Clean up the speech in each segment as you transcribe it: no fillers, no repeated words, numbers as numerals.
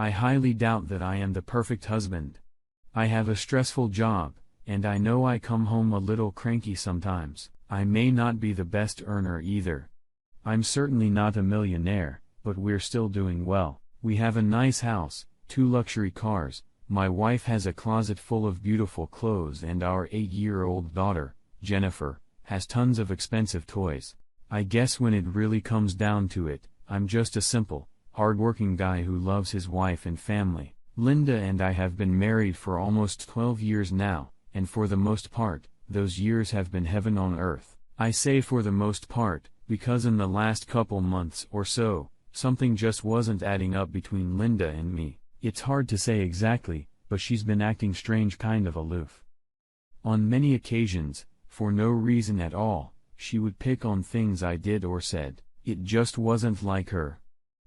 I highly doubt that I am the perfect husband. I have a stressful job, and I know I come home a little cranky sometimes. I may not be the best earner either. I'm certainly not a millionaire, but we're still doing well. We have a nice house, 2 luxury cars, my wife has a closet full of beautiful clothes, and our 8-year-old daughter, Jennifer, has tons of expensive toys. I guess when it really comes down to it, I'm just a simple, hard-working guy who loves his wife and family. Linda and I have been married for almost 12 years now, and for the most part, those years have been heaven on earth. I say for the most part, because in the last couple months or so, something just wasn't adding up between Linda and me. It's hard to say exactly, but she's been acting strange, kind of aloof. On many occasions, for no reason at all, she would pick on things I did or said. It just wasn't like her.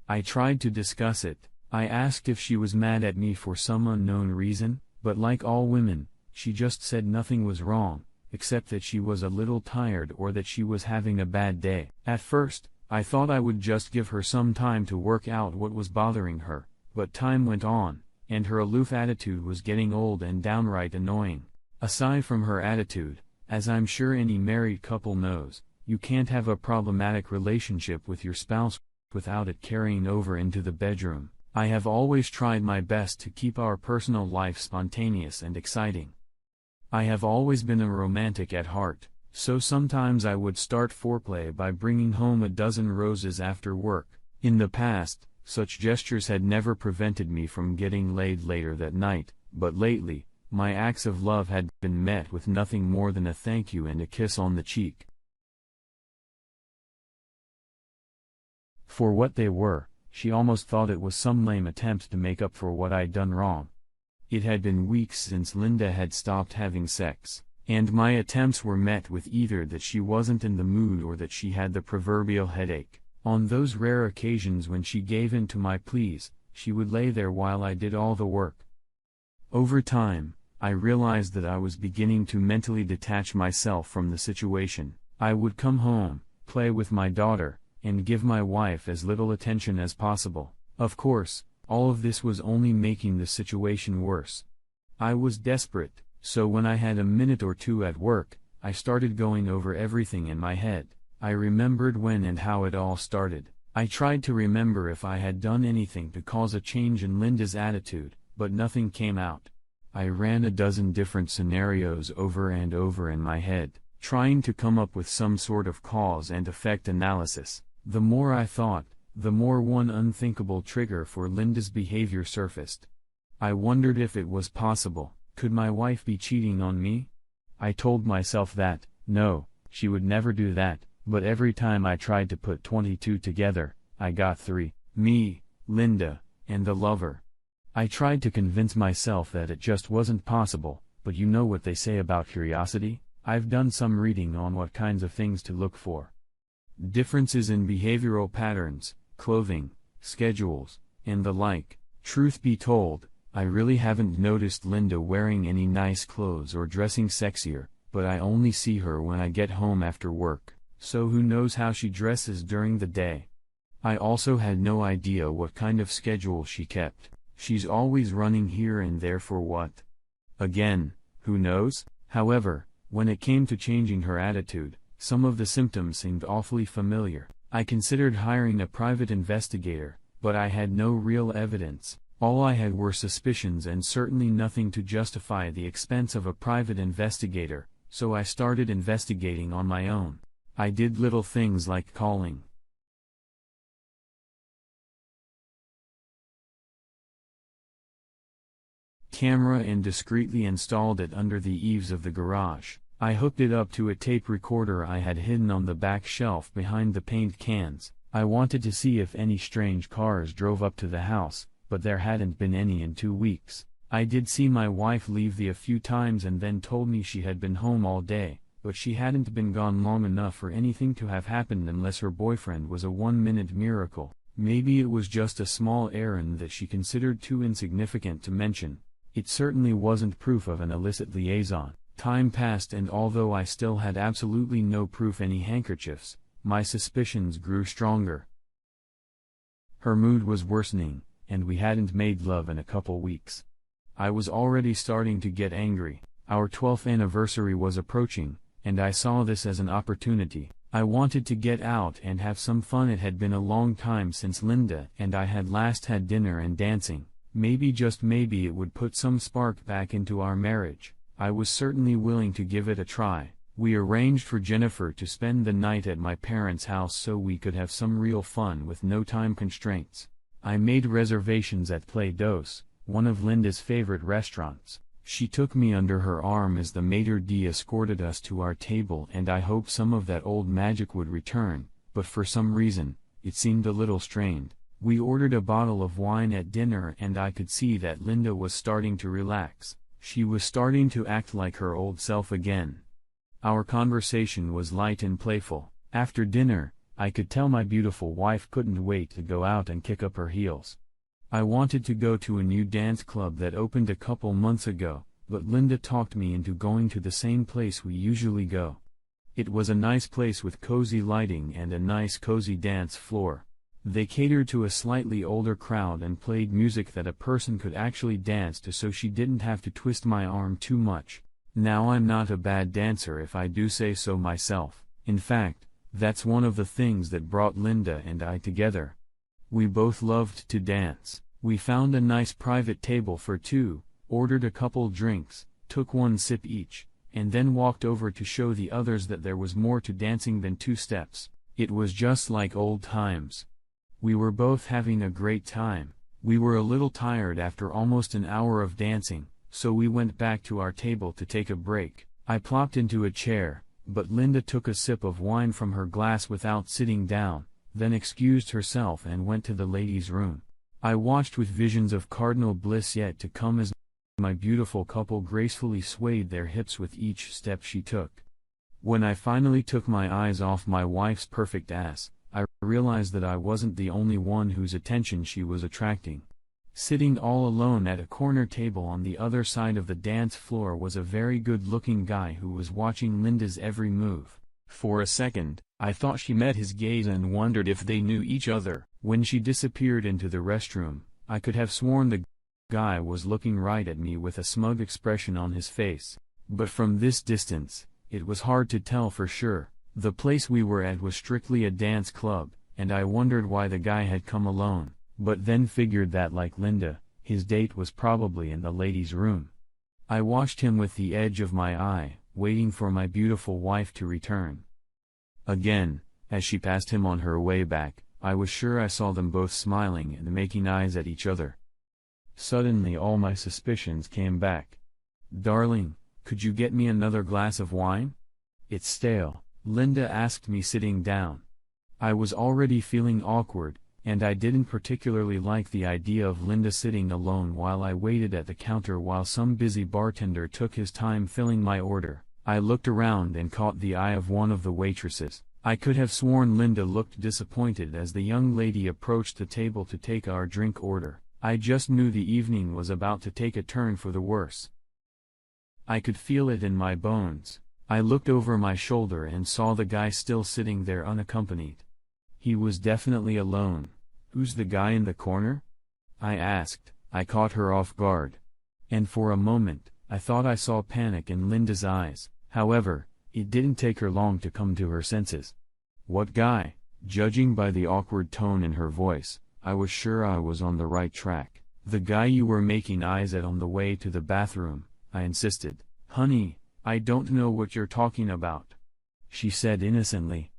I tried to discuss it. I asked if she was mad at me for some unknown reason, but like all women, she just said nothing was wrong, except that she was a little tired or that she was having a bad day. At first, I thought I would just give her some time to work out what was bothering her, but time went on, and her aloof attitude was getting old and downright annoying. Aside from her attitude, as I'm sure any married couple knows, you can't have a problematic relationship with your spouse without it carrying over into the bedroom. I have always tried my best to keep our personal life spontaneous and exciting. I have always been a romantic at heart, so sometimes I would start foreplay by bringing home a dozen roses after work. In the past, such gestures had never prevented me from getting laid later that night, but lately, my acts of love had been met with nothing more than a thank you and a kiss on the cheek. For what they were, she almost thought it was some lame attempt to make up for what I'd done wrong. It had been weeks since Linda had stopped having sex, and my attempts were met with either that she wasn't in the mood or that she had the proverbial headache. On those rare occasions when she gave in to my pleas, she would lay there while I did all the work. Over time, I realized that I was beginning to mentally detach myself from the situation. I would come home, play with my daughter, and give my wife as little attention as possible. Of course, all of this was only making the situation worse. I was desperate, so when I had a minute or two at work, I started going over everything in my head. I remembered when and how it all started. I tried to remember if I had done anything to cause a change in Linda's attitude, but nothing came out. I ran a dozen different scenarios over and over in my head, trying to come up with some sort of cause and effect analysis. The more I thought, the more one unthinkable trigger for Linda's behavior surfaced. I wondered if it was possible. Could my wife be cheating on me? I told myself that, no, she would never do that, but every time I tried to put 22 together, I got 3, me, Linda, and the lover. I tried to convince myself that it just wasn't possible, but you know what they say about curiosity? I've done some reading on what kinds of things to look for. Differences in behavioral patterns, clothing, schedules, and the like. Truth be told, I really haven't noticed Linda wearing any nice clothes or dressing sexier, but I only see her when I get home after work, so who knows how she dresses during the day. I also had no idea what kind of schedule she kept. She's always running here and there for what? Again, who knows? However, when it came to changing her attitude, some of the symptoms seemed awfully familiar. I considered hiring a private investigator, but I had no real evidence. All I had were suspicions and certainly nothing to justify the expense of a private investigator, so I started investigating on my own. I did little things like calling camera and discreetly installed it under the eaves of the garage. I hooked it up to a tape recorder I had hidden on the back shelf behind the paint cans. I wanted to see if any strange cars drove up to the house, but there hadn't been any in 2 weeks. I did see my wife leave a few times and then told me she had been home all day, but she hadn't been gone long enough for anything to have happened unless her boyfriend was a 1-minute miracle. Maybe it was just a small errand that she considered too insignificant to mention. It certainly wasn't proof of an illicit liaison. Time passed, and although I still had absolutely no proof any handkerchiefs, my suspicions grew stronger. Her mood was worsening, and we hadn't made love in a couple weeks. I was already starting to get angry. Our 12th anniversary was approaching, and I saw this as an opportunity. I wanted to get out and have some fun. It had been a long time since Linda and I had last had dinner and dancing. Maybe, just maybe, it would put some spark back into our marriage. I was certainly willing to give it a try. We arranged for Jennifer to spend the night at my parents' house so we could have some real fun with no time constraints. I made reservations at Play Dos, one of Linda's favorite restaurants. She took me under her arm as the maitre d' escorted us to our table, and I hoped some of that old magic would return, but for some reason, it seemed a little strained. We ordered a bottle of wine at dinner, and I could see that Linda was starting to relax. She was starting to act like her old self again. Our conversation was light and playful. After dinner, I could tell my beautiful wife couldn't wait to go out and kick up her heels. I wanted to go to a new dance club that opened a couple months ago, but Linda talked me into going to the same place we usually go. It was a nice place with cozy lighting and a nice cozy dance floor. They catered to a slightly older crowd and played music that a person could actually dance to, so she didn't have to twist my arm too much. Now, I'm not a bad dancer if I do say so myself. In fact, that's one of the things that brought Linda and I together. We both loved to dance. We found a nice private table for two, ordered a couple drinks, took one sip each, and then walked over to show the others that there was more to dancing than two steps. It was just like old times. We were both having a great time. We were a little tired after almost an hour of dancing, so we went back to our table to take a break. I plopped into a chair, but Linda took a sip of wine from her glass without sitting down, then excused herself and went to the ladies' room. I watched with visions of cardinal bliss yet to come as my beautiful couple gracefully swayed their hips with each step she took. When I finally took my eyes off my wife's perfect ass, I realized that I wasn't the only one whose attention she was attracting. Sitting all alone at a corner table on the other side of the dance floor was a very good-looking guy who was watching Linda's every move. For a second, I thought she met his gaze and wondered if they knew each other. When she disappeared into the restroom, I could have sworn the guy was looking right at me with a smug expression on his face. But from this distance, it was hard to tell for sure. The place we were at was strictly a dance club, and I wondered why the guy had come alone, but then figured that, like Linda, his date was probably in the ladies' room. I watched him with the edge of my eye, waiting for my beautiful wife to return. Again, as she passed him on her way back, I was sure I saw them both smiling and making eyes at each other. Suddenly all my suspicions came back. "Darling, could you get me another glass of wine? It's stale," Linda asked me sitting down. I was already feeling awkward, and I didn't particularly like the idea of Linda sitting alone while I waited at the counter while some busy bartender took his time filling my order. I looked around and caught the eye of one of the waitresses. I could have sworn Linda looked disappointed as the young lady approached the table to take our drink order. I just knew the evening was about to take a turn for the worse. I could feel it in my bones. I looked over my shoulder and saw the guy still sitting there unaccompanied. He was definitely alone. "Who's the guy in the corner?" I asked. I caught her off guard. And for a moment, I thought I saw panic in Linda's eyes. However, it didn't take her long to come to her senses. "What guy?" Judging by the awkward tone in her voice, I was sure I was on the right track. "The guy you were making eyes at on the way to the bathroom," I insisted. "Honey, I don't know what you're talking about," she said innocently.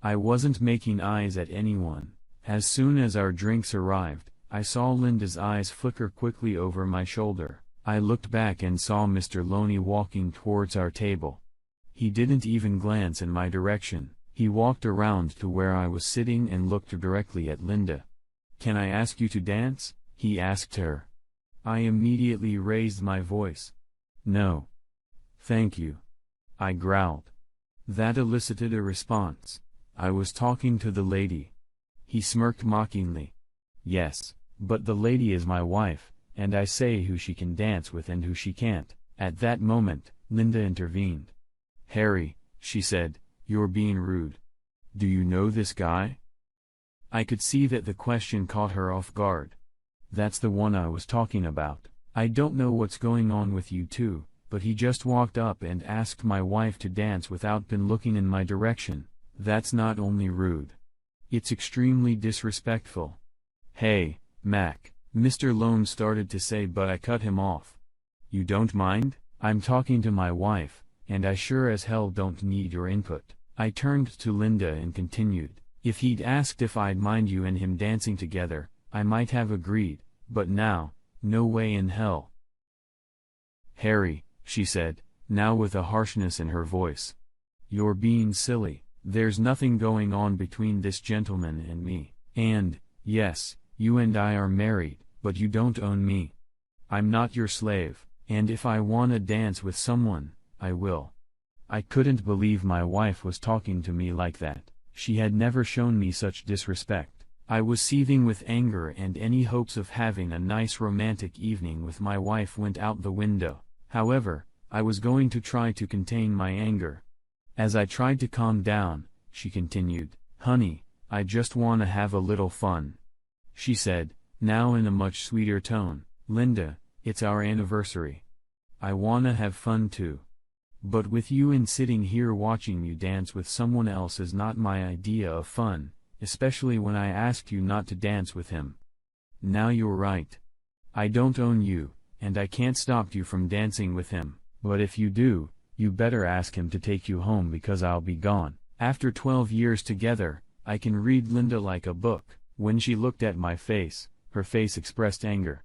I wasn't making eyes at anyone. As soon as our drinks arrived, I saw Linda's eyes flicker quickly over my shoulder. I looked back and saw Mr. Loney walking towards our table. He didn't even glance in my direction. He walked around to where I was sitting and looked directly at Linda. "Can I ask you to dance?" he asked her. I immediately raised my voice. "No. Thank you," I growled. That elicited a response. "I was talking to the lady." He smirked mockingly. "Yes, but the lady is my wife, and I say who she can dance with and who she can't." At that moment, Linda intervened. "Harry," she said, "you're being rude. Do you know this guy?" I could see that the question caught her off guard. That's the one I was talking about. I don't know what's going on with you two, but he just walked up and asked my wife to dance without been looking in my direction. That's not only rude. It's extremely disrespectful." "Hey, Mac," Mr. Lone started to say, but I cut him off. "You don't mind? I'm talking to my wife, and I sure as hell don't need your input." I turned to Linda and continued, "If he'd asked if I'd mind you and him dancing together, I might have agreed, but now, no way in hell." "Harry," she said, now with a harshness in her voice, "you're being silly. There's nothing going on between this gentleman and me, and, yes, you and I are married, but you don't own me. I'm not your slave, and if I wanna dance with someone, I will." I couldn't believe my wife was talking to me like that. She had never shown me such disrespect. I was seething with anger, and any hopes of having a nice romantic evening with my wife went out the window. However, I was going to try to contain my anger. As I tried to calm down, she continued, "Honey, I just wanna have a little fun." She said, now in a much sweeter tone, "Linda, it's our anniversary. I wanna have fun too. But with you and sitting here watching you dance with someone else is not my idea of fun, especially when I asked you not to dance with him. Now you're right. I don't own you, and I can't stop you from dancing with him, but if you do, you better ask him to take you home because I'll be gone." After 12 years together, I can read Linda like a book. When she looked at my face, her face expressed anger.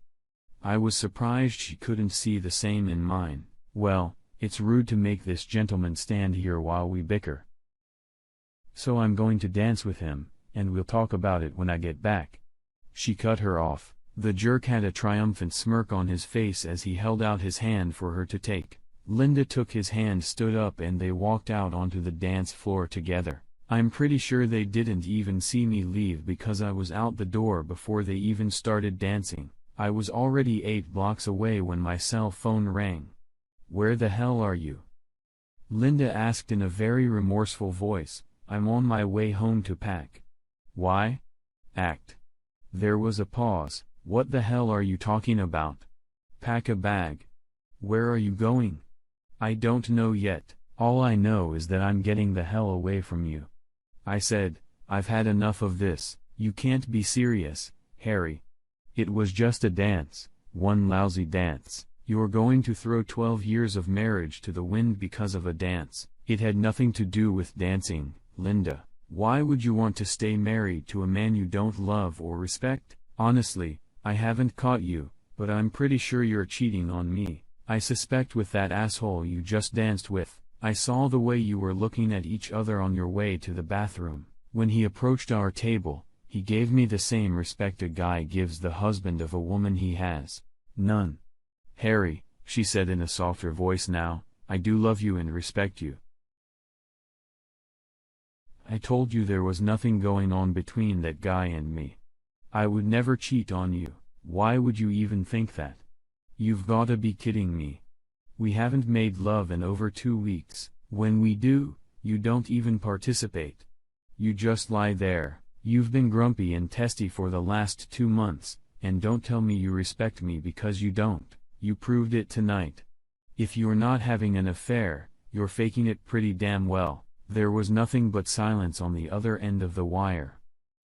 I was surprised she couldn't see the same in mine. "Well, it's rude to make this gentleman stand here while we bicker. So I'm going to dance with him, and we'll talk about it when I get back." She cut her off. The jerk had a triumphant smirk on his face as he held out his hand for her to take. Linda took his hand, stood up, and they walked out onto the dance floor together. I'm pretty sure they didn't even see me leave because I was out the door before they even started dancing. I was already 8 blocks away when my cell phone rang. "Where the hell are you?" Linda asked in a very remorseful voice. "I'm on my way home to pack." "Why? Act." There was a pause. "What the hell are you talking about? Pack a bag. Where are you going?" "I don't know yet. All I know is that I'm getting the hell away from you." I said, "I've had enough of this. You can't be serious, Harry. It was just a dance, one lousy dance. You're going to throw 12 years of marriage to the wind because of a dance. It had nothing to do with dancing, Linda. Why would you want to stay married to a man you don't love or respect? Honestly, I haven't caught you, but I'm pretty sure you're cheating on me. I suspect with that asshole you just danced with. I saw the way you were looking at each other on your way to the bathroom. When he approached our table, he gave me the same respect a guy gives the husband of a woman he has none." "Harry," she said in a softer voice now, "I do love you and respect you. I told you there was nothing going on between that guy and me. I would never cheat on you. Why would you even think that? You've gotta be kidding me. We haven't made love in over 2 weeks. When we do, you don't even participate. You just lie there. You've been grumpy and testy for the last 2 months, and don't tell me you respect me because you don't. You proved it tonight. If you're not having an affair, you're faking it pretty damn well." There was nothing but silence on the other end of the wire.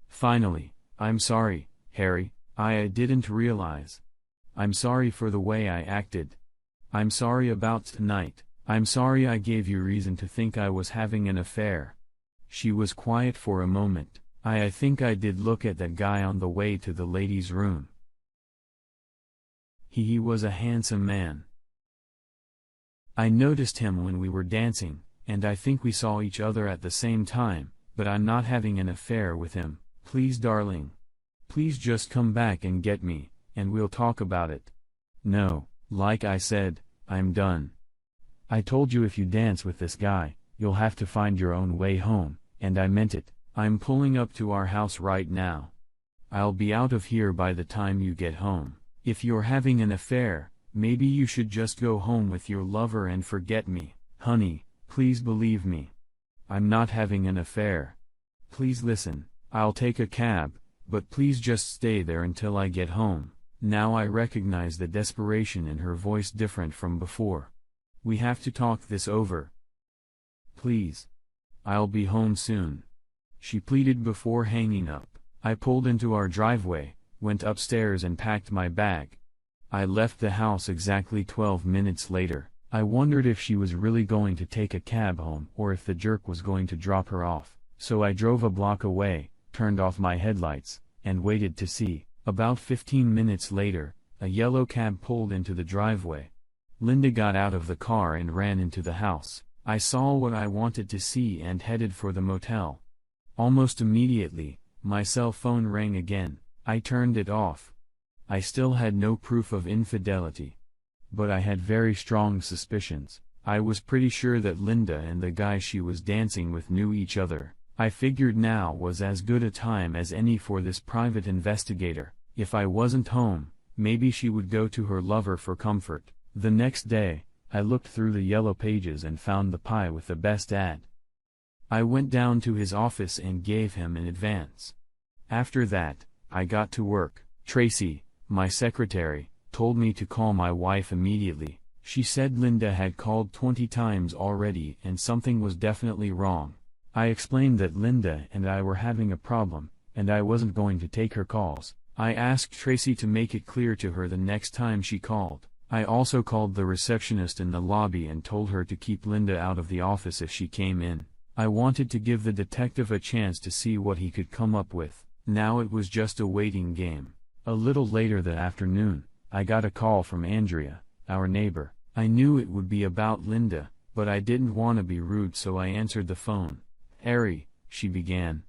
Finally, "I'm sorry, Harry, I didn't realize. I'm sorry for the way I acted. I'm sorry about tonight. I'm sorry I gave you reason to think I was having an affair." She was quiet for a moment. I think I did look at that guy on the way to the ladies' room. He was a handsome man. I noticed him when we were dancing, and I think we saw each other at the same time, but I'm not having an affair with him. Please, darling. Please just come back and get me, and we'll talk about it. No, like I said, I'm done. I told you if you dance with this guy, you'll have to find your own way home, and I meant it. I'm pulling up to our house right now. I'll be out of here by the time you get home. If you're having an affair, maybe you should just go home with your lover and forget me. Honey, please believe me. I'm not having an affair. Please listen, I'll take a cab, but please just stay there until I get home. Now I recognize the desperation in her voice, different from before. We have to talk this over. Please. I'll be home soon, she pleaded before hanging up. I pulled into our driveway, went upstairs and packed my bag. I left the house exactly 12 minutes later. I wondered if she was really going to take a cab home or if the jerk was going to drop her off, so I drove a block away, turned off my headlights, and waited to see. About 15 minutes later, a yellow cab pulled into the driveway. Linda got out of the car and ran into the house. I saw what I wanted to see and headed for the motel. Almost immediately, my cell phone rang again. I turned it off. I still had no proof of infidelity, but I had very strong suspicions. I was pretty sure that Linda and the guy she was dancing with knew each other. I figured now was as good a time as any for this private investigator. If I wasn't home, maybe she would go to her lover for comfort. The next day, I looked through the yellow pages and found the pie with the best ad. I went down to his office and gave him an advance. After that, I got to work. Tracy, my secretary, told me to call my wife immediately. She said Linda had called 20 times already and something was definitely wrong. I explained that Linda and I were having a problem, and I wasn't going to take her calls. I asked Tracy to make it clear to her the next time she called. I also called the receptionist in the lobby and told her to keep Linda out of the office if she came in. I wanted to give the detective a chance to see what he could come up with. Now it was just a waiting game. A little later that afternoon, I got a call from Andrea, our neighbor. I knew it would be about Linda, but I didn't want to be rude, so I answered the phone. "Harry," she began.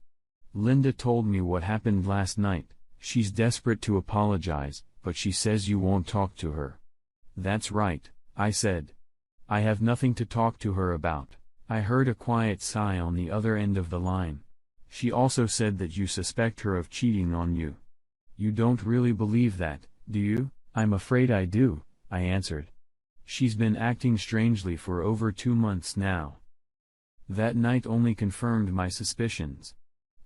"Linda told me what happened last night. She's desperate to apologize, but she says you won't talk to her." "That's right," I said. "I have nothing to talk to her about." I heard a quiet sigh on the other end of the line. "She also said that you suspect her of cheating on you. You don't really believe that, do you?" "I'm afraid I do," I answered. "She's been acting strangely for over 2 months now." That night only confirmed my suspicions.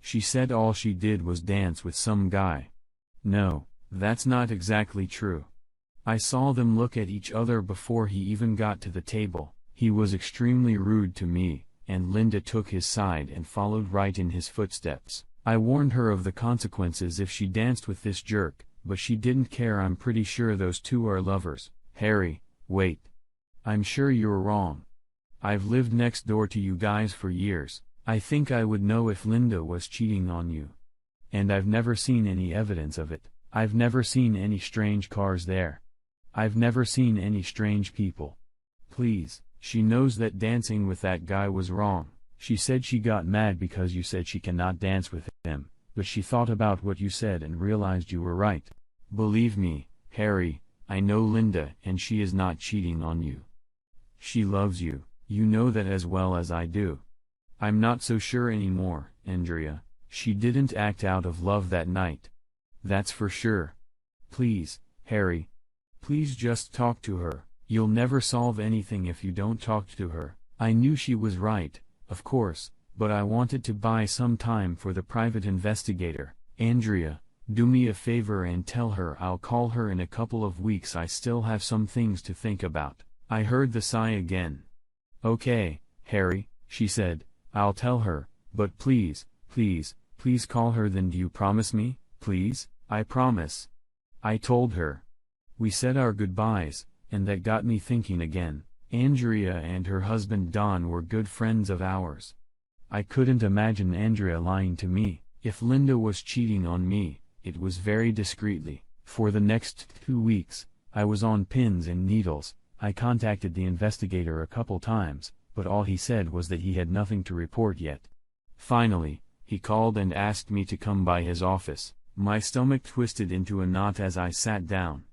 She said all she did was dance with some guy. No, that's not exactly true. I saw them look at each other before he even got to the table. He was extremely rude to me, and Linda took his side and followed right in his footsteps. I warned her of the consequences if she danced with this jerk, but she didn't care. "I'm pretty sure those two are lovers." "Harry, wait. I'm sure you're wrong. I've lived next door to you guys for years. I think I would know if Linda was cheating on you. And I've never seen any evidence of it. I've never seen any strange cars there. I've never seen any strange people. Please." "She knows that dancing with that guy was wrong. She said she got mad because you said she cannot dance with him, but she thought about what you said and realized you were right. Believe me, Harry, I know Linda and she is not cheating on you. She loves you. You know that as well as I do." "I'm not so sure anymore, Andrea. She didn't act out of love that night. That's for sure. Please, Harry. Please just talk to her. You'll never solve anything if you don't talk to her." I knew she was right, of course, but I wanted to buy some time for the private investigator. "Andrea, do me a favor and tell her I'll call her in a couple of weeks. I still have some things to think about." I heard the sigh again. "Okay, Harry," she said, "I'll tell her, but please, please, please call her then. Do you promise me, please?" "I promise." I told her. We said our goodbyes, and that got me thinking again. Andrea and her husband Don were good friends of ours. I couldn't imagine Andrea lying to me. If Linda was cheating on me, it was very discreetly. For the next 2 weeks, I was on pins and needles. I contacted the investigator a couple times, but all he said was that he had nothing to report yet. Finally, he called and asked me to come by his office. My stomach twisted into a knot as I sat down.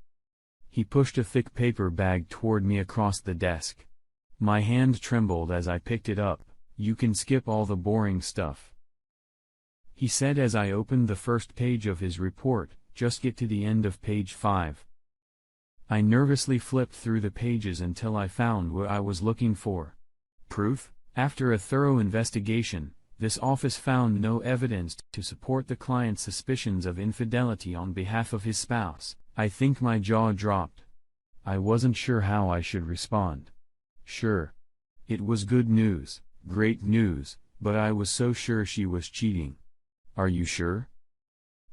He pushed a thick paper bag toward me across the desk. My hand trembled as I picked it up. "You can skip all the boring stuff," he said as I opened the first page of his report. "Just get to the end of page 5. I nervously flipped through the pages until I found what I was looking for. Proof? After a thorough investigation, this office found no evidence to support the client's suspicions of infidelity on behalf of his spouse. I think my jaw dropped. I wasn't sure how I should respond. Sure. It was good news, great news, but I was so sure she was cheating. Are you sure?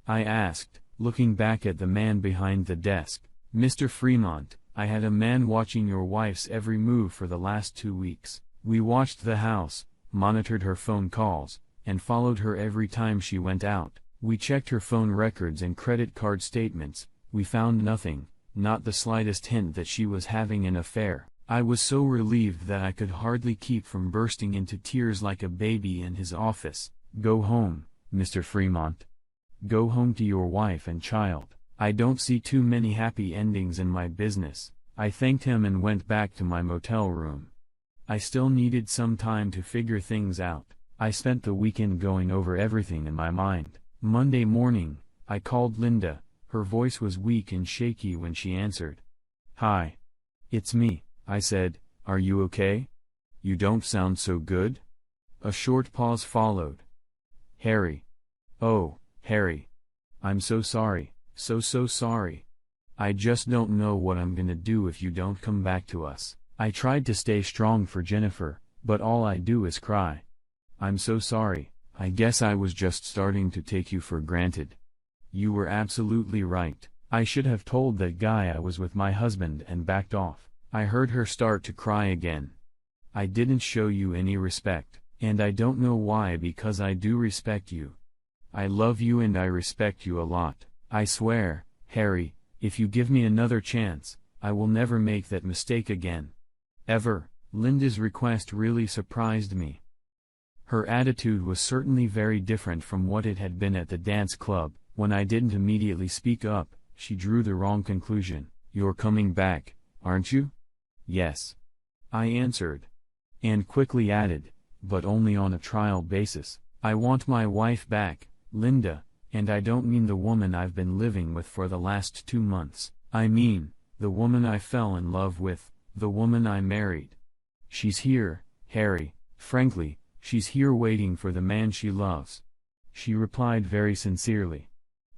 I asked, looking back at the man behind the desk. Mr. Fremont, I had a man watching your wife's every move for the last 2 weeks. We watched the house, monitored her phone calls, and followed her every time she went out. We checked her phone records and credit card statements. We found nothing, not the slightest hint that she was having an affair. I was so relieved that I could hardly keep from bursting into tears like a baby in his office. Go home, Mr. Fremont. Go home to your wife and child. I don't see too many happy endings in my business. I thanked him and went back to my motel room. I still needed some time to figure things out. I spent the weekend going over everything in my mind. Monday morning, I called Linda. Her voice was weak and shaky when she answered. Hi. It's me, I said. Are you okay? You don't sound so good. A short pause followed. Harry. Oh, Harry. I'm so sorry, so sorry. I just don't know what I'm gonna do if you don't come back to us. I tried to stay strong for Jennifer, but all I do is cry. I'm so sorry. I guess I was just starting to take you for granted. You were absolutely right. I should have told that guy I was with my husband and backed off. I heard her start to cry again. I didn't show you any respect, and I don't know why, because I do respect you. I love you and I respect you a lot. I swear, Harry, if you give me another chance, I will never make that mistake again. Ever. Linda's request really surprised me. Her attitude was certainly very different from what it had been at the dance club. When I didn't immediately speak up, she drew the wrong conclusion. You're coming back, aren't you? Yes. I answered. And quickly added, but only on a trial basis. I want my wife back, Linda, and I don't mean the woman I've been living with for the last 2 months. I mean, the woman I fell in love with, the woman I married. She's here, Harry. Frankly, she's here waiting for the man she loves. She replied very sincerely.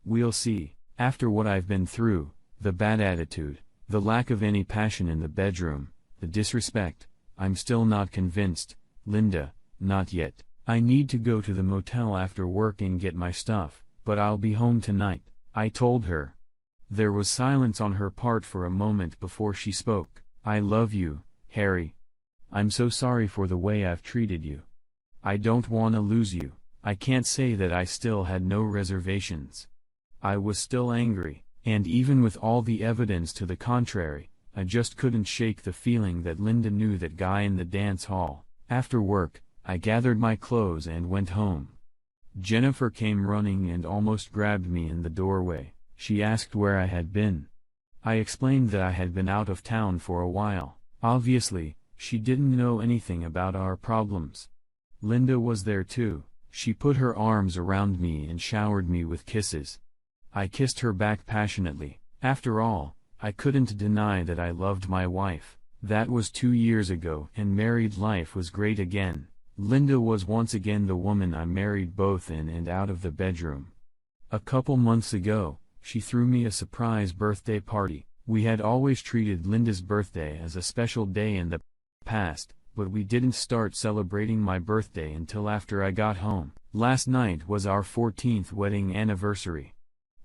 We'll see. After what I've been through, the bad attitude, the lack of any passion in the bedroom, the disrespect, I'm still not convinced, Linda, not yet. I need to go to the motel after work and get my stuff, but I'll be home tonight, I told her. There was silence on her part for a moment before she spoke. I love you, Harry. I'm so sorry for the way I've treated you. I don't want to lose you. I can't say that I still had no reservations. I was still angry, and even with all the evidence to the contrary, I just couldn't shake the feeling that Linda knew that guy in the dance hall. After work, I gathered my clothes and went home. Jennifer came running and almost grabbed me in the doorway. She asked where I had been. I explained that I had been out of town for a while. Obviously, she didn't know anything about our problems. Linda was there too. She put her arms around me and showered me with kisses. I kissed her back passionately. After all, I couldn't deny that I loved my wife. That was 2 years ago, and married life was great again. Linda was once again the woman I married both in and out of the bedroom. A couple months ago, she threw me a surprise birthday party. We had always treated Linda's birthday as a special day in the past, but we didn't start celebrating my birthday until after I got home. Last night was our 14th wedding anniversary.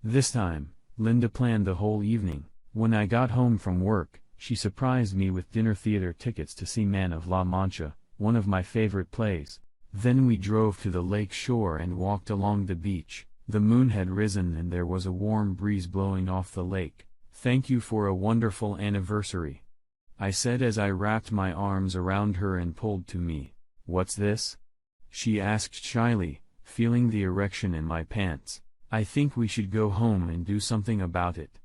This time, Linda planned the whole evening. When I got home from work, she surprised me with dinner theater tickets to see Man of La Mancha, one of my favorite plays. Then we drove to the lake shore and walked along the beach. The moon had risen and there was a warm breeze blowing off the lake. Thank you for a wonderful anniversary, I said as I wrapped my arms around her and pulled to me. What's this? She asked shyly, feeling the erection in my pants. I think we should go home and do something about it.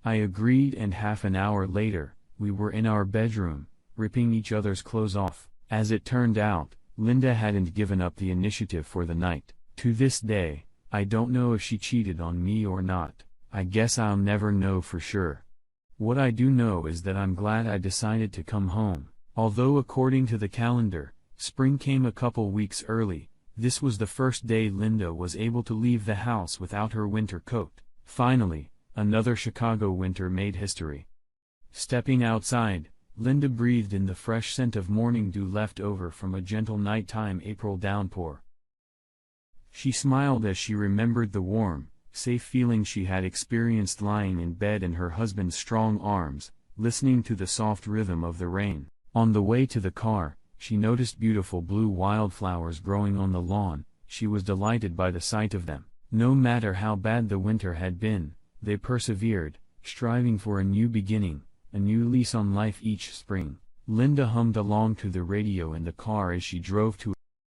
I agreed, and half an hour later, we were in our bedroom, ripping each other's clothes off. As it turned out, Linda hadn't given up the initiative for the night. To this day, I don't know if she cheated on me or not. I guess I'll never know for sure. What I do know is that I'm glad I decided to come home. Although according to the calendar, spring came a couple weeks early, this was the first day Linda was able to leave the house without her winter coat. Finally, Another Chicago winter made history. Stepping outside, Linda breathed in the fresh scent of morning dew left over from a gentle nighttime April downpour. She smiled as she remembered the warm, safe feeling she had experienced lying in bed in her husband's strong arms, listening to the soft rhythm of the rain. On the way to the car, she noticed beautiful blue wildflowers growing on the lawn. She was delighted by the sight of them. No matter how bad the winter had been, they persevered, striving for a new beginning, a new lease on life each spring. Linda hummed along to the radio in the car as she drove to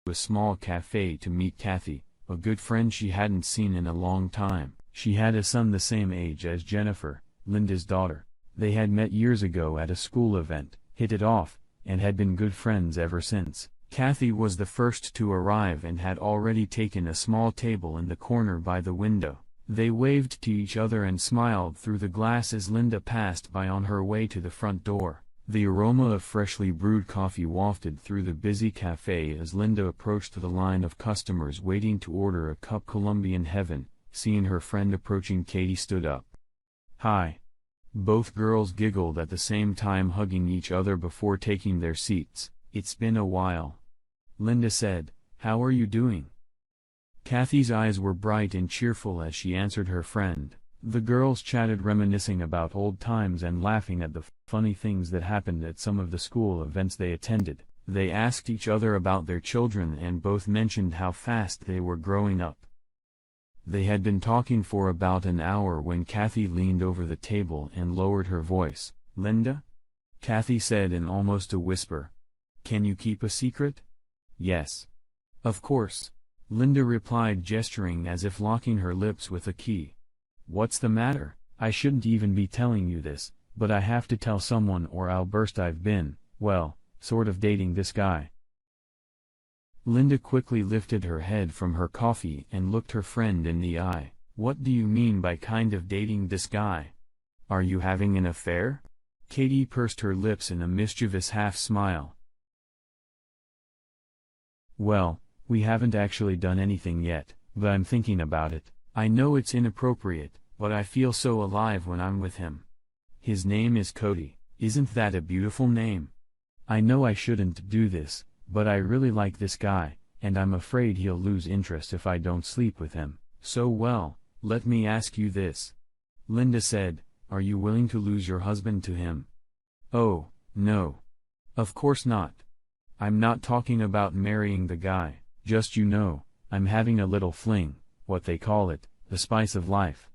a small cafe to meet Kathy, a good friend she hadn't seen in a long time. She had a son the same age as Jennifer, Linda's daughter. They had met years ago at a school event, hit it off, and had been good friends ever since. Kathy was the first to arrive and had already taken a small table in the corner by the window. They waved to each other and smiled through the glass as Linda passed by on her way to the front door. The aroma of freshly brewed coffee wafted through the busy cafe as Linda approached the line of customers waiting to order a cup Colombian heaven. Seeing her friend approaching, Katie stood up. "Hi." Both girls giggled at the same time, hugging each other before taking their seats. "It's been a while." Linda said, "How are you doing?" Kathy's eyes were bright and cheerful as she answered her friend. The girls chatted, reminiscing about old times and laughing at the funny things that happened at some of the school events they attended. They asked each other about their children and both mentioned how fast they were growing up. They had been talking for about an hour when Kathy leaned over the table and lowered her voice. "Linda?" Kathy said in almost a whisper. "Can you keep a secret?" "Yes. Of course," Linda replied, gesturing as if locking her lips with a key. "What's the matter? I shouldn't even be telling you this, but I have to tell someone or I'll burst. I've been, well, sort of dating this guy." Linda quickly lifted her head from her coffee and looked her friend in the eye. "What do you mean by kind of dating this guy? Are you having an affair?" Katie pursed her lips in a mischievous half-smile. "Well, we haven't actually done anything yet, but I'm thinking about it. I know it's inappropriate, but I feel so alive when I'm with him. His name is Cody. Isn't that a beautiful name? I know I shouldn't do this, but I really like this guy, and I'm afraid he'll lose interest if I don't sleep with him. So well, let me ask you this." Linda said, "Are you willing to lose your husband to him?" "Oh, no. Of course not. I'm not talking about marrying the guy, just I'm having a little fling, what they call it, the spice of life,"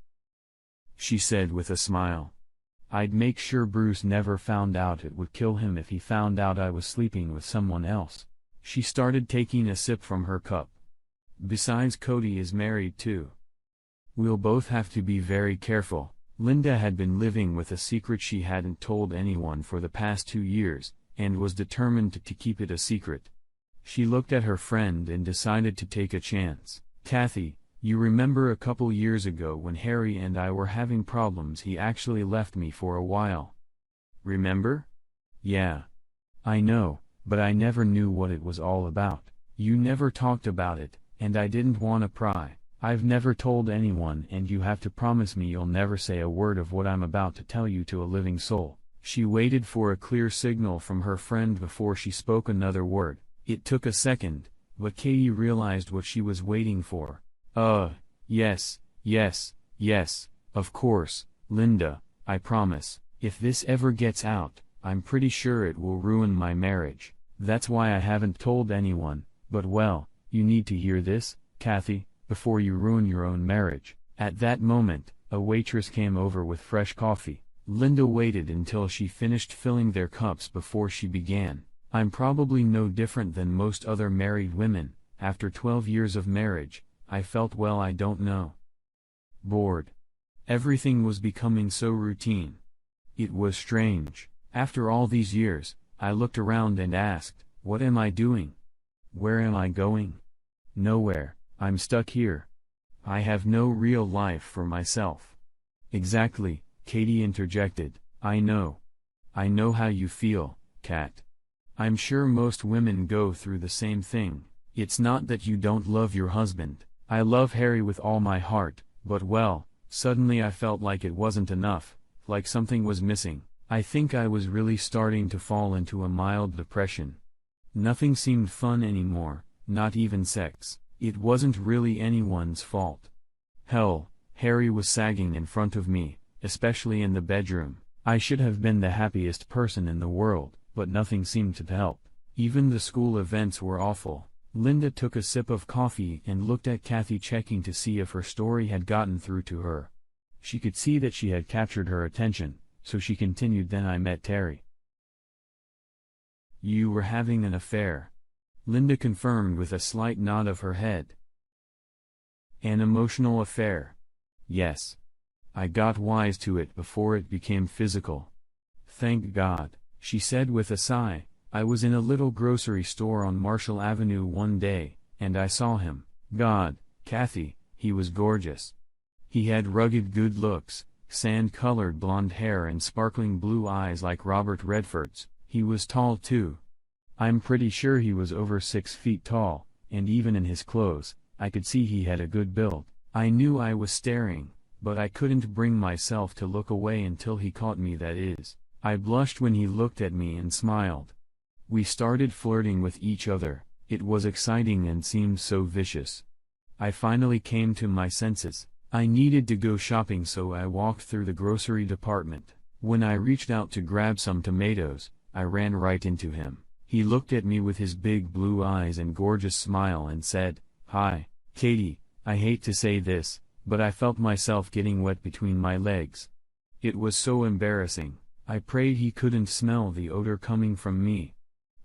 she said with a smile. "I'd make sure Bruce never found out. It would kill him if he found out I was sleeping with someone else." She started taking a sip from her cup. "Besides, Cody is married too. We'll both have to be very careful." Linda had been living with a secret she hadn't told anyone for the past 2 years, and was determined to keep it a secret. She looked at her friend and decided to take a chance. "Kathy, you remember a couple years ago when Harry and I were having problems? He actually left me for a while. Remember?" "Yeah. I know, but I never knew what it was all about. You never talked about it, and I didn't want to pry. I've never told anyone, and you have to promise me you'll never say a word of what I'm about to tell you to a living soul." She waited for a clear signal from her friend before she spoke another word. It took a second, but Katie realized what she was waiting for. Yes, yes, yes, of course, Linda, I promise. If this ever gets out, I'm pretty sure it will ruin my marriage. That's why I haven't told anyone, but well, you need to hear this, Kathy, before you ruin your own marriage." At that moment, a waitress came over with fresh coffee. Linda waited until she finished filling their cups before she began. "I'm probably no different than most other married women. After 12 years of marriage, I felt, well, I don't know, bored. Everything was becoming so routine. It was strange. After all these years, I looked around and asked, what am I doing? Where am I going? Nowhere. I'm stuck here. I have no real life for myself." "Exactly," Katie interjected. I know how you feel, Kat. I'm sure most women go through the same thing. It's not that you don't love your husband. I love Harry with all my heart, but well, Suddenly I felt like it wasn't enough, like something was missing. I think I was really starting to fall into a mild depression. Nothing seemed fun anymore, not even sex. It wasn't really anyone's fault. Hell, Harry was sagging in front of me, especially in the bedroom. I should have been the happiest person in the world, but nothing seemed to help. Even the school events were awful. Linda took a sip of coffee and looked at Kathy, checking to see if her story had gotten through to her. She could see that she had captured her attention, so she continued. Then I met Terry. You were having an affair. Linda confirmed with a slight nod of her head. An emotional affair. Yes. I got wise to it before it became physical. Thank God, she said with a sigh. I was in a little grocery store on Marshall Avenue one day, and I saw him. God, Kathy, he was gorgeous. He had rugged good looks, sand-colored blonde hair and sparkling blue eyes like Robert Redford's. He was tall too. I'm pretty sure he was over 6 feet tall, and even in his clothes, I could see he had a good build. I knew I was staring, but I couldn't bring myself to look away until he caught me, that is. I blushed when he looked at me and smiled. We started flirting with each other. It was exciting and seemed so vicious. I finally came to my senses. I needed to go shopping, so I walked through the grocery department. When I reached out to grab some tomatoes, I ran right into him. He looked at me with his big blue eyes and gorgeous smile and said, "Hi, Katie, I hate to say this, but I felt myself getting wet between my legs." It was so embarrassing. I prayed he couldn't smell the odor coming from me.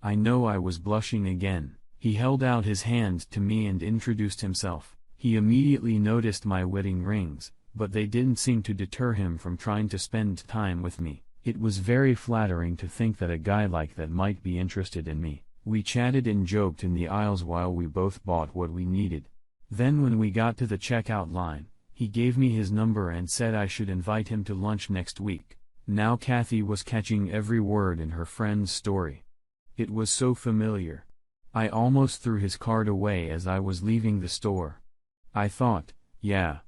I know I was blushing again. He held out his hand to me and introduced himself. He immediately noticed my wedding rings, but they didn't seem to deter him from trying to spend time with me. It was very flattering to think that a guy like that might be interested in me. We chatted and joked in the aisles while we both bought what we needed. Then when we got to the checkout line, he gave me his number and said I should invite him to lunch next week. Now Kathy was catching every word in her friend's story. It was so familiar. I almost threw his card away as I was leaving the store. I thought, yeah.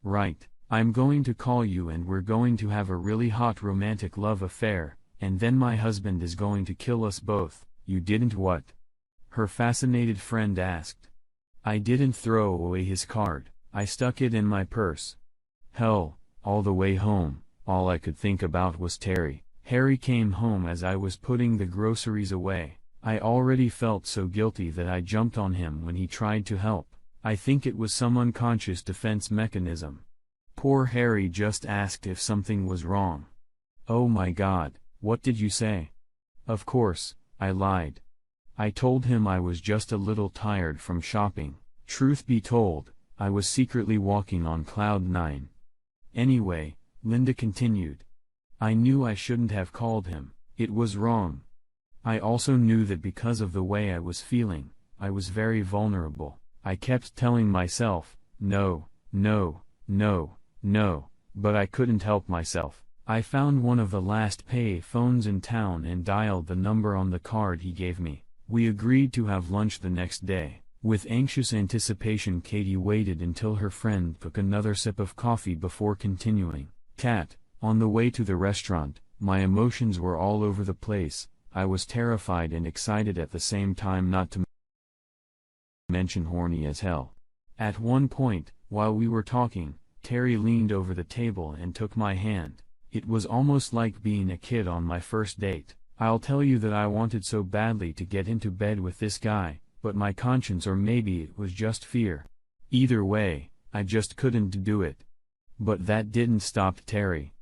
Right, I'm going to call you and we're going to have a really hot romantic love affair, and then my husband is going to kill us both. You didn't what? Her fascinated friend asked. I didn't throw away his card. I stuck it in my purse. Hell, all the way home, all I could think about was Terry. Harry came home as I was putting the groceries away. I already felt so guilty that I jumped on him when he tried to help. I think it was some unconscious defense mechanism. Poor Harry just asked if something was wrong. Oh my God, what did you say? Of course, I lied. I told him I was just a little tired from shopping. Truth be told, I was secretly walking on cloud 9. Anyway, Linda continued. I knew I shouldn't have called him. It was wrong. I also knew that because of the way I was feeling, I was very vulnerable. I kept telling myself, no, no, no, no, but I couldn't help myself. I found one of the last pay phones in town and dialed the number on the card he gave me. We agreed to have lunch the next day. With anxious anticipation, Katie waited until her friend took another sip of coffee before continuing. Kat, on the way to the restaurant, my emotions were all over the place. I was terrified and excited at the same time, not to mention horny as hell. At one point, while we were talking, Terry leaned over the table and took my hand. It was almost like being a kid on my first date. I'll tell you that I wanted so badly to get into bed with this guy, but my conscience, or maybe it was just fear. Either way, I just couldn't do it. But that didn't stop Terry.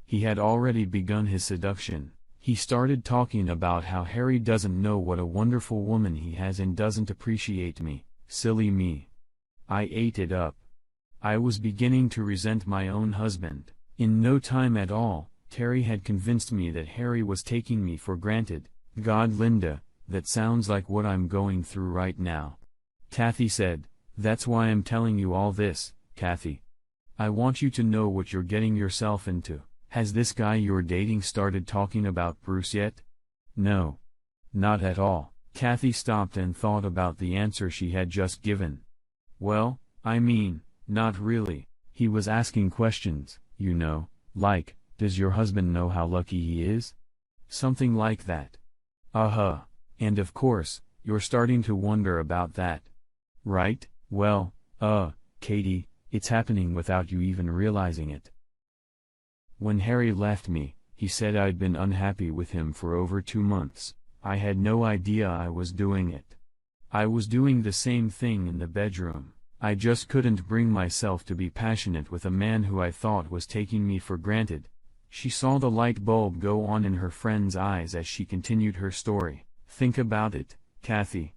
He had already begun his seduction. He started talking about how Harry doesn't know what a wonderful woman he has and doesn't appreciate me. Silly me. I ate it up. I was beginning to resent my own husband. In no time at all, Terry had convinced me that Harry was taking me for granted. God, Linda, that sounds like what I'm going through right now. Kathy said, that's why I'm telling you all this, Kathy. I want you to know what you're getting yourself into. Has this guy you're dating started talking about Bruce yet? No. Not at all. Kathy stopped and thought about the answer she had just given. Well, I mean, not really. He was asking questions, like, does your husband know how lucky he is? Something like that. Uh-huh. And of course, you're starting to wonder about that. Right? Well, Katie, it's happening without you even realizing it. When Harry left me, he said I'd been unhappy with him for over 2 months. I had no idea I was doing it. I was doing the same thing in the bedroom. I just couldn't bring myself to be passionate with a man who I thought was taking me for granted. She saw the light bulb go on in her friend's eyes as she continued her story. Think about it, Kathy.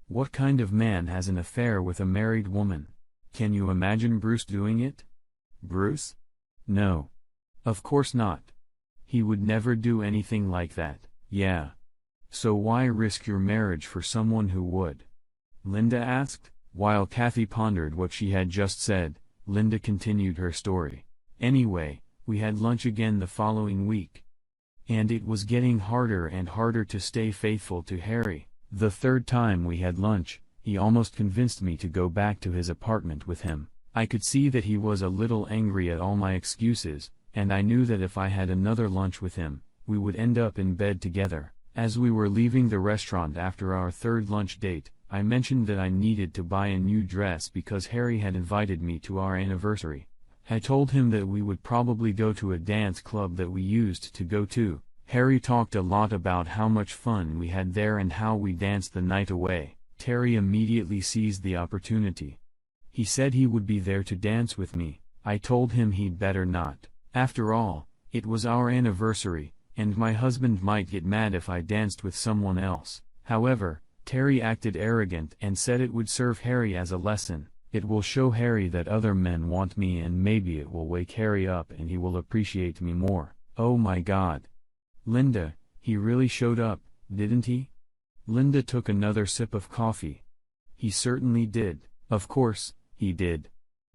What kind of man has an affair with a married woman? Can you imagine Bruce doing it? Bruce? No. Of course not. He would never do anything like that. Yeah. So why risk your marriage for someone who would? Linda asked. While Kathy pondered what she had just said, Linda continued her story. Anyway, we had lunch again the following week. And it was getting harder and harder to stay faithful to Harry. The third time we had lunch, he almost convinced me to go back to his apartment with him. I could see that he was a little angry at all my excuses, and I knew that if I had another lunch with him, we would end up in bed together. As we were leaving the restaurant after our third lunch date, I mentioned that I needed to buy a new dress because Harry had invited me to our anniversary. I told him that we would probably go to a dance club that we used to go to. Harry talked a lot about how much fun we had there and how we danced the night away. Terry immediately seized the opportunity. He said he would be there to dance with me. I told him he'd better not. After all, it was our anniversary, and my husband might get mad if I danced with someone else. However, Terry acted arrogant and said it would serve Harry as a lesson. It will show Harry that other men want me, and maybe it will wake Harry up and he will appreciate me more. Oh my God. Linda, he really showed up, didn't he? Linda took another sip of coffee. He certainly did. Of course, he did.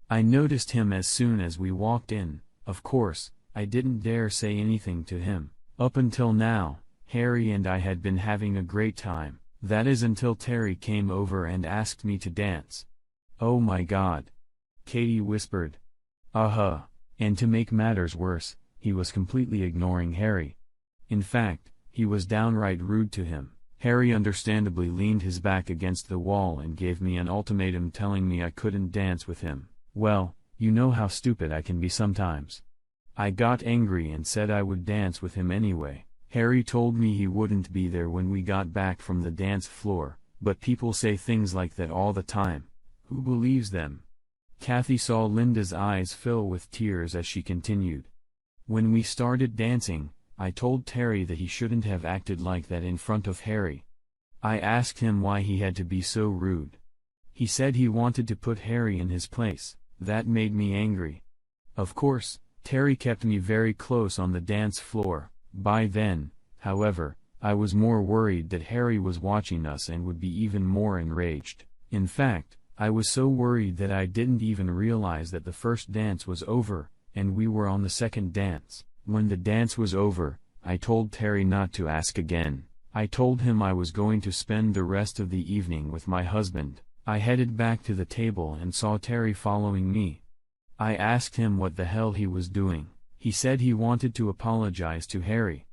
I noticed him as soon as we walked in. Of course, I didn't dare say anything to him. Up until now, Harry and I had been having a great time. That is until Terry came over and asked me to dance. Oh my God. Katie whispered. Uh-huh. And to make matters worse, he was completely ignoring Harry. In fact, he was downright rude to him. Harry understandably leaned his back against the wall and gave me an ultimatum telling me I couldn't dance with him. Well, you know how stupid I can be sometimes. I got angry and said I would dance with him anyway. Harry told me he wouldn't be there when we got back from the dance floor, but people say things like that all the time. Who believes them? Kathy saw Linda's eyes fill with tears as she continued. When we started dancing, I told Terry that he shouldn't have acted like that in front of Harry. I asked him why he had to be so rude. He said he wanted to put Harry in his place. That made me angry. Of course, Terry kept me very close on the dance floor. By then, however, I was more worried that Harry was watching us and would be even more enraged. In fact, I was so worried that I didn't even realize that the first dance was over, and we were on the second dance. When the dance was over, I told Terry not to ask again. I told him I was going to spend the rest of the evening with my husband. I headed back to the table and saw Terry following me. I asked him what the hell he was doing. He said he wanted to apologize to Harry.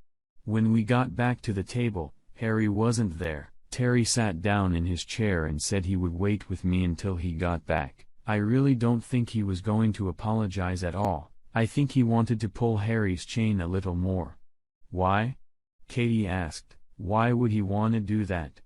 When we got back to the table, Harry wasn't there. Terry sat down in his chair and said he would wait with me until he got back. I really don't think he was going to apologize at all. I think he wanted to pull Harry's chain a little more. Why? Katie asked. Why would he want to do that?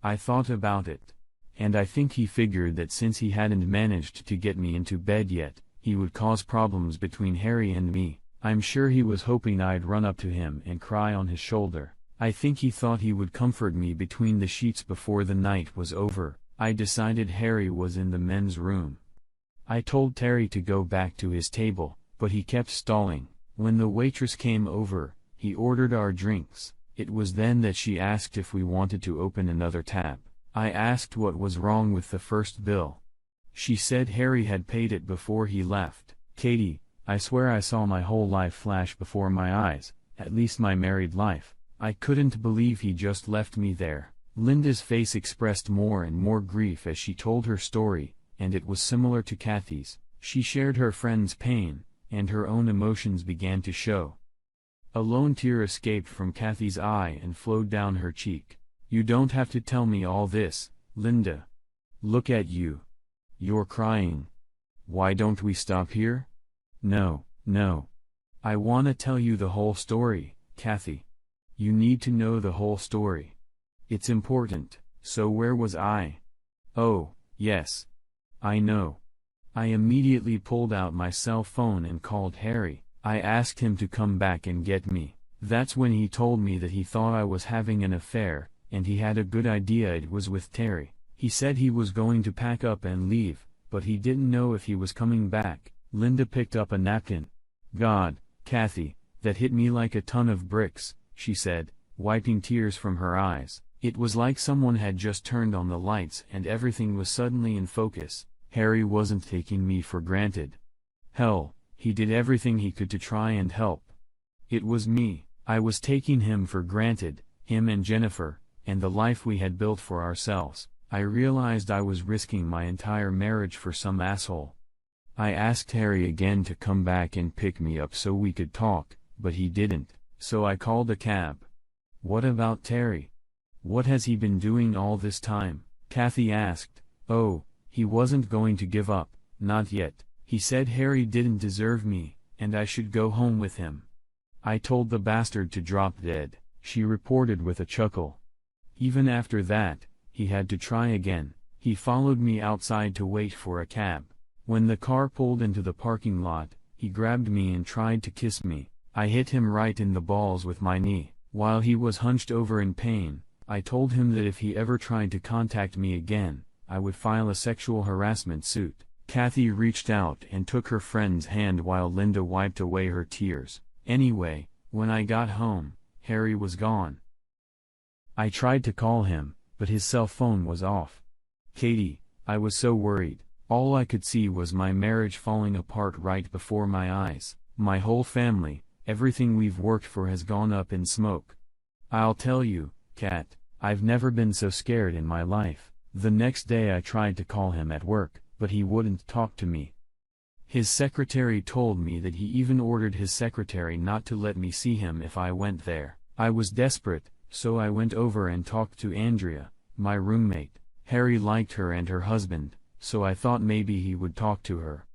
I thought about it. And I think he figured that since he hadn't managed to get me into bed yet, he would cause problems between Harry and me. I'm sure he was hoping I'd run up to him and cry on his shoulder. I think he thought he would comfort me between the sheets before the night was over. I decided Harry was in the men's room. I told Terry to go back to his table, but he kept stalling. When the waitress came over, he ordered our drinks. It was then that she asked if we wanted to open another tab. I asked what was wrong with the first bill. She said Harry had paid it before he left. Katie, I swear I saw my whole life flash before my eyes, at least my married life. I couldn't believe he just left me there. Linda's face expressed more and more grief as she told her story, and it was similar to Kathy's. She shared her friend's pain, and her own emotions began to show. A lone tear escaped from Kathy's eye and flowed down her cheek. "You don't have to tell me all this, Linda. Look at you. You're crying. Why don't we stop here?" "No, no. I wanna tell you the whole story, Kathy. You need to know the whole story. It's important." "So where was I?" "Oh, yes. I know. I immediately pulled out my cell phone and called Harry. I asked him to come back and get me. That's when he told me that he thought I was having an affair, and he had a good idea it was with Terry. He said he was going to pack up and leave, but he didn't know if he was coming back." Linda picked up a napkin. "God, Kathy, that hit me like a ton of bricks," she said, wiping tears from her eyes. It was like someone had just turned on the lights and everything was suddenly in focus. Harry wasn't taking me for granted. Hell, he did everything he could to try and help. It was me. I was taking him for granted, him and Jennifer, and the life we had built for ourselves. I realized I was risking my entire marriage for some asshole. I asked Harry again to come back and pick me up so we could talk, but he didn't, so I called a cab. "What about Terry? What has he been doing all this time?" Kathy asked. "Oh, he wasn't going to give up, not yet. He said Harry didn't deserve me, and I should go home with him. I told the bastard to drop dead," she reported with a chuckle. "Even after that, he had to try again. He followed me outside to wait for a cab. When the car pulled into the parking lot, he grabbed me and tried to kiss me. I hit him right in the balls with my knee. While he was hunched over in pain, I told him that if he ever tried to contact me again, I would file a sexual harassment suit." Kathy reached out and took her friend's hand while Linda wiped away her tears. "Anyway, when I got home, Harry was gone. I tried to call him, but his cell phone was off. Katie, I was so worried. All I could see was my marriage falling apart right before my eyes. My whole family, everything we've worked for has gone up in smoke. I'll tell you, Kat, I've never been so scared in my life." The next day I tried to call him at work, but he wouldn't talk to me. His secretary told me that he even ordered his secretary not to let me see him if I went there. I was desperate, so I went over and talked to Andrea, my roommate. Harry liked her and her husband, so I thought maybe he would talk to her.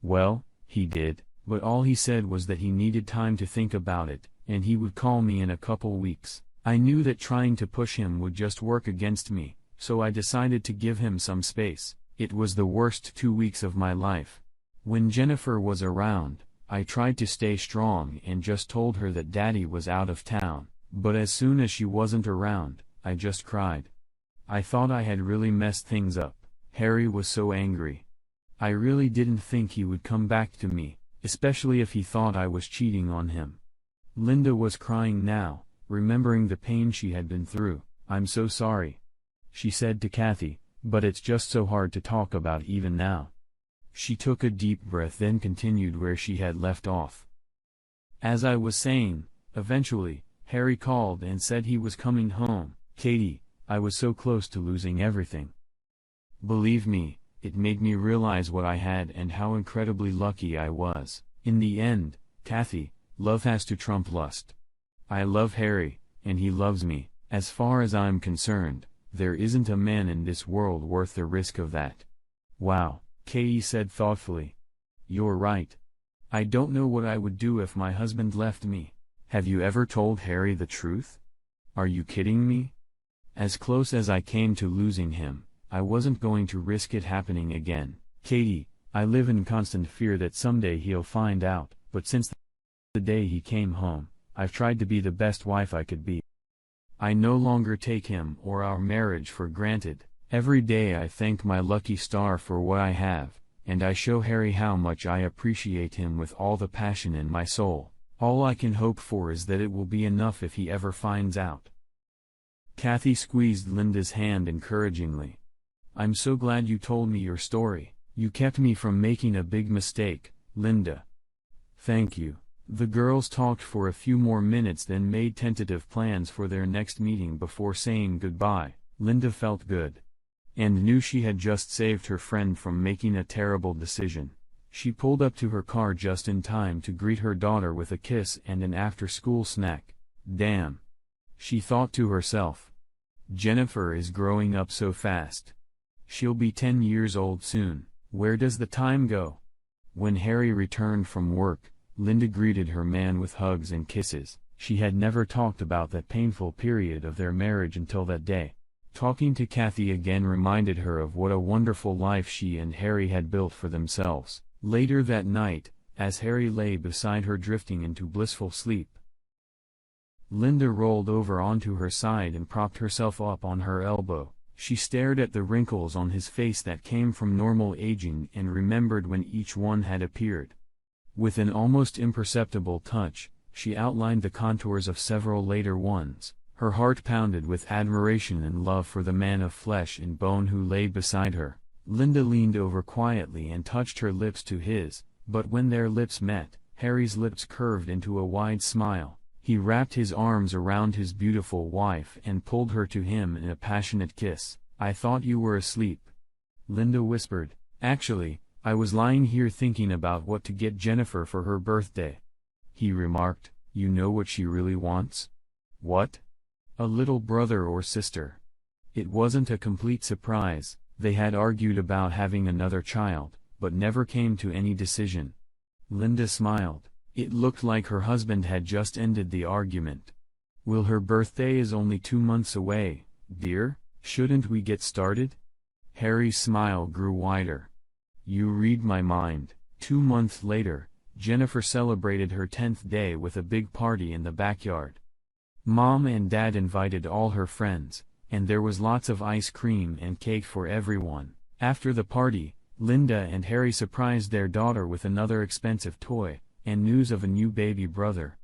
Well, he did, but all he said was that he needed time to think about it, and he would call me in a couple weeks. I knew that trying to push him would just work against me, so I decided to give him some space. It was the worst 2 weeks of my life. When Jennifer was around, I tried to stay strong and just told her that Daddy was out of town, but as soon as she wasn't around, I just cried. I thought I had really messed things up. Harry was so angry. I really didn't think he would come back to me, especially if he thought I was cheating on him. Linda was crying now, remembering the pain she had been through. "I'm so sorry," she said to Kathy, "but it's just so hard to talk about even now." She took a deep breath then continued where she had left off. "As I was saying, eventually, Harry called and said he was coming home. Katie, I was so close to losing everything. Believe me, it made me realize what I had and how incredibly lucky I was. In the end, Kathy, love has to trump lust. I love Harry, and he loves me. As far as I'm concerned, there isn't a man in this world worth the risk of that." "Wow," Katie said thoughtfully. "You're right. I don't know what I would do if my husband left me." "Have you ever told Harry the truth? Are you kidding me? As close as I came to losing him, I wasn't going to risk it happening again. Katie, I live in constant fear that someday he'll find out, but since the day he came home, I've tried to be the best wife I could be. I no longer take him or our marriage for granted. Every day I thank my lucky star for what I have, and I show Harry how much I appreciate him with all the passion in my soul. All I can hope for is that it will be enough if he ever finds out." Kathy squeezed Linda's hand encouragingly. "I'm so glad you told me your story. You kept me from making a big mistake, Linda. Thank you." The girls talked for a few more minutes then made tentative plans for their next meeting before saying goodbye. Linda felt good. And knew she had just saved her friend from making a terrible decision. She pulled up to her car just in time to greet her daughter with a kiss and an after-school snack. Damn. She thought to herself. Jennifer is growing up so fast. She'll be 10 years old soon. Where does the time go? When Harry returned from work, Linda greeted her man with hugs and kisses. She had never talked about that painful period of their marriage until that day. Talking to Kathy again reminded her of what a wonderful life she and Harry had built for themselves. Later that night, as Harry lay beside her drifting into blissful sleep, Linda rolled over onto her side and propped herself up on her elbow. She stared at the wrinkles on his face that came from normal aging and remembered when each one had appeared. With an almost imperceptible touch, she outlined the contours of several later ones. Her heart pounded with admiration and love for the man of flesh and bone who lay beside her. Linda leaned over quietly and touched her lips to his, but when their lips met, Harry's lips curved into a wide smile. He wrapped his arms around his beautiful wife and pulled her to him in a passionate kiss. "I thought you were asleep," Linda whispered. "Actually, I was lying here thinking about what to get Jennifer for her birthday," he remarked. "You know what she really wants?" "What?" "A little brother or sister." It wasn't a complete surprise. They had argued about having another child, but never came to any decision. Linda smiled. It looked like her husband had just ended the argument. "Well, her birthday is only 2 months away, dear. Shouldn't we get started?" Harry's smile grew wider. "You read my mind." 2 months later, Jennifer celebrated her 10th day with a big party in the backyard. Mom and Dad invited all her friends, and there was lots of ice cream and cake for everyone. After the party, Linda and Harry surprised their daughter with another expensive toy, and news of a new baby brother.